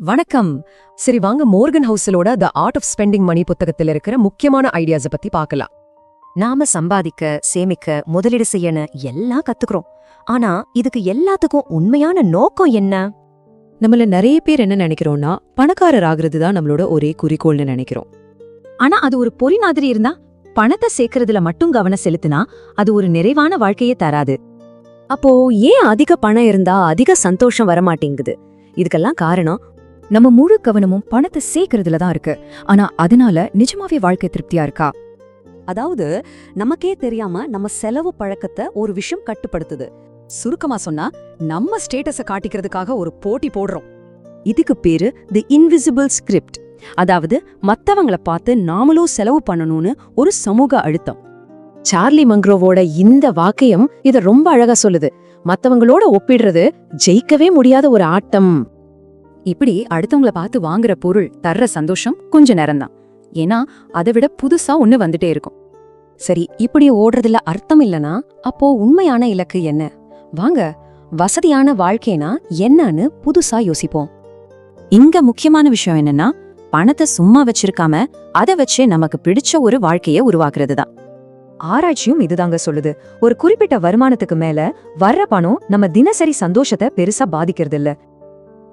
வணக்கம். சரி வாங்க, மோர்கன் ஹவுசலோட the art of spending money புத்தகத்தில் இருக்கிற முக்கியமான ஐடியாஸை பத்தி பார்க்கலாம். நாம சம்பாதிக்க, சேமிக்க, முதலீடு செய்யணும் எல்லாம் கத்துக்கிறோம். ஆனா இதுக்கு எல்லாத்துக்கும் உண்மையான நோக்கம் என்ன? நம்மள நிறைய பேர் என்ன நினைக்கிறோம்னா, பணக்காரர் ஆகுறது தான் நம்மளோட ஒரே குறிக்கோள்னு நினைக்கிறோம். ஆனா அது ஒரு பொறி மாதிரி இருந்தா, பணத்தை சேர்க்கறதுல மட்டும் கவனம் செலுத்தினா அது ஒரு நிறைவான வாழ்க்கையே தராது. அப்போ ஏன் அதிக பணம் இருந்தா அதிக சந்தோஷம் வரமாட்டேங்குது? இதுக்கெல்லாம் காரணம் நம்ம முழு கவனமும் பணத்தை சேர்க்கறதுல தான் இருக்கு. ஆனா அதனால நிஜமாவே வாழ்க்கை திருப்தியா இருக்கா? அதாவது நமக்கே தெரியாம நம்ம செலவு பழக்கத்தை ஒரு விஷயம் கட்டுப்படுத்துது. சுருக்கமா சொன்னா, நம்ம ஸ்டேட்டஸ காட்டிக்கிறதுக்காக ஒரு போட்டி போடுறோம். இதுக்கு பேரு தி இன்விசிபிள் ஸ்கிரிப்ட். அதாவது மத்தவங்கள பார்த்து நாமளும் செலவு பண்ணணும்னு ஒரு சமூக அழுத்தம். சார்லி மங்க்ரோவோட இந்த வாக்கியம் இத ரொம்ப அழகா சொல்லுது. மத்தவங்களோட ஒப்பிடுறது ஜெயிக்கவே முடியாத ஒரு ஆட்டம். இப்படி அடுத்தவங்கள பார்த்து வாங்குற பொருள் தர்ற சந்தோஷம் கொஞ்ச நேரம்தான். ஏன்னா அதை விட புதுசா ஒண்ணு வந்துட்டே இருக்கும். சரி, இப்படி ஓடுறதுல அர்த்தம் இல்லனா அப்போ உண்மையான இலக்கு என்ன? வாங்க, வசதியான வாழ்க்கைனா என்னன்னு புதுசா யோசிப்போம். இங்க முக்கியமான விஷயம் என்னன்னா, பணத்தை சும்மா வச்சிருக்காம அதை வச்சே நமக்கு பிடிச்ச ஒரு வாழ்க்கைய உருவாக்குறது தான். ஆராய்ச்சியும் இதுதாங்க சொல்லுது. ஒரு குறிப்பிட்ட வருமானத்துக்கு மேல வர்ற பணம் நம்ம தினசரி சந்தோஷத்தை பெருசா பாதிக்கிறது இல்ல.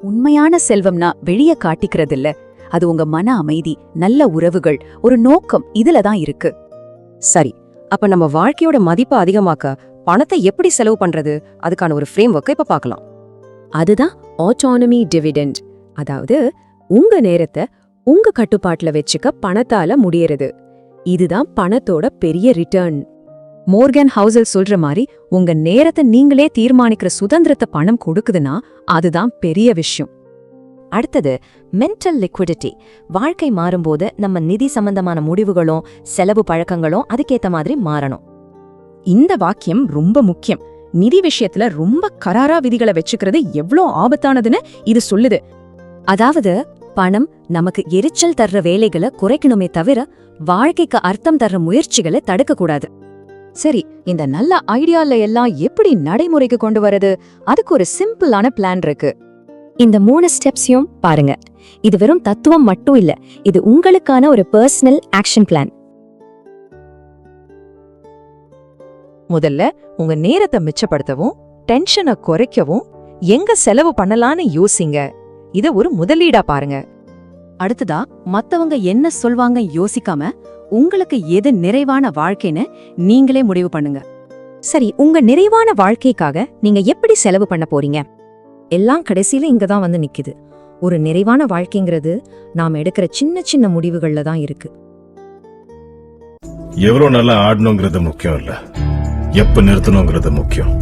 உண்மையான செல்வம்னா வெளிய காட்டிக்கிறது இல்ல, அது உங்க மன அமைதி, நல்ல உறவுகள், ஒரு நோக்கம் இதுலதான் இருக்கு. சரி, அப்ப நம்ம வாழ்க்கையோட மதிப்பை அதிகமாக்க பணத்தை எப்படி செலவு பண்றது? அதுக்கான ஒரு ஃப்ரேம் ஒர்க்கை இப்ப பார்க்கலாம். அதுதான் ஆட்டோனமி டிவிடெண்ட். அதாவது உங்க நேரத்தை உங்க கட்டுப்பாட்டுல வச்சுக்க பணத்தால முடியறது. இதுதான் பணத்தோட பெரிய ரிட்டர்ன். மோர்கன் ஹவுசல் சொல்ற மாதிரி உங்க நேரத்தை நீங்களே தீர்மானிக்கிற சுதந்திரத்தை பணம் கொடுக்குதுன்னா அதுதான் பெரிய விஷயம். அடுத்தது மென்டல் லிக்விடிட்டி. வாழ்க்கை மாறும்போது நம்ம நிதி சம்பந்தமான முடிவுகளும் செலவு பழக்கங்களும் அதுக்கேத்த மாதிரி மாறணும். இந்த வாக்கியம் ரொம்ப முக்கியம். நிதி விஷயத்துல ரொம்ப கராரா விதிகளை வச்சுக்கிறது எவ்வளோ ஆபத்தானதுன்னு இது சொல்லுது. அதாவது பணம் நமக்கு எரிச்சல் தர்ற வேலைகளை குறைக்கணுமே தவிர வாழ்க்கைக்கு அர்த்தம் தர்ற முயற்சிகளை தடுக்கக்கூடாது. சரி, இந்த நல்ல ஐடியால எல்லாம் எப்படி நடைமுறைக்கு கொண்டு வரது? அதுக்கு ஒரு சிம்பிளான பிளான் இருக்கு. இந்த 3 ஸ்டெப்ஸையும் பாருங்க. இது வெறும் தத்துவம் மட்டும் இல்ல, இது உங்களுக்கான ஒரு பர்சனல் ஆக்ஷன் பிளான். முதல்ல உங்க நேரத்தை மிச்சப்படுத்தவும், டென்ஷனை குறைக்கவும் எங்க செலவு பண்ணலான்னு யோசிங்க. இத ஒரு முதலீடா பாருங்க. அடுத்ததா, மத்தவங்க என்ன சொல்வாங்க யோசிக்காம உங்களுக்கு எது நிறைவான வாழ்க்கைன்னு நீங்களே முடிவு பண்ணுங்க. சரி, உங்க நிறைவான வாழ்க்கைக்காக நீங்க எப்படி செலவு பண்ண போறீங்க? எல்லாம் கடைசியில இங்கதான் வந்து நிக்குது. ஒரு நிறைவான வாழ்க்கைங்கிறது நாம எடுக்கிற சின்ன சின்ன முடிவுகள்ல தான் இருக்கு. எவ்வளவு நல்லா ஆடணுங்கிறது முக்கியம் இல்ல, எப்ப நிறுத்தணுங்கிறது முக்கியம்.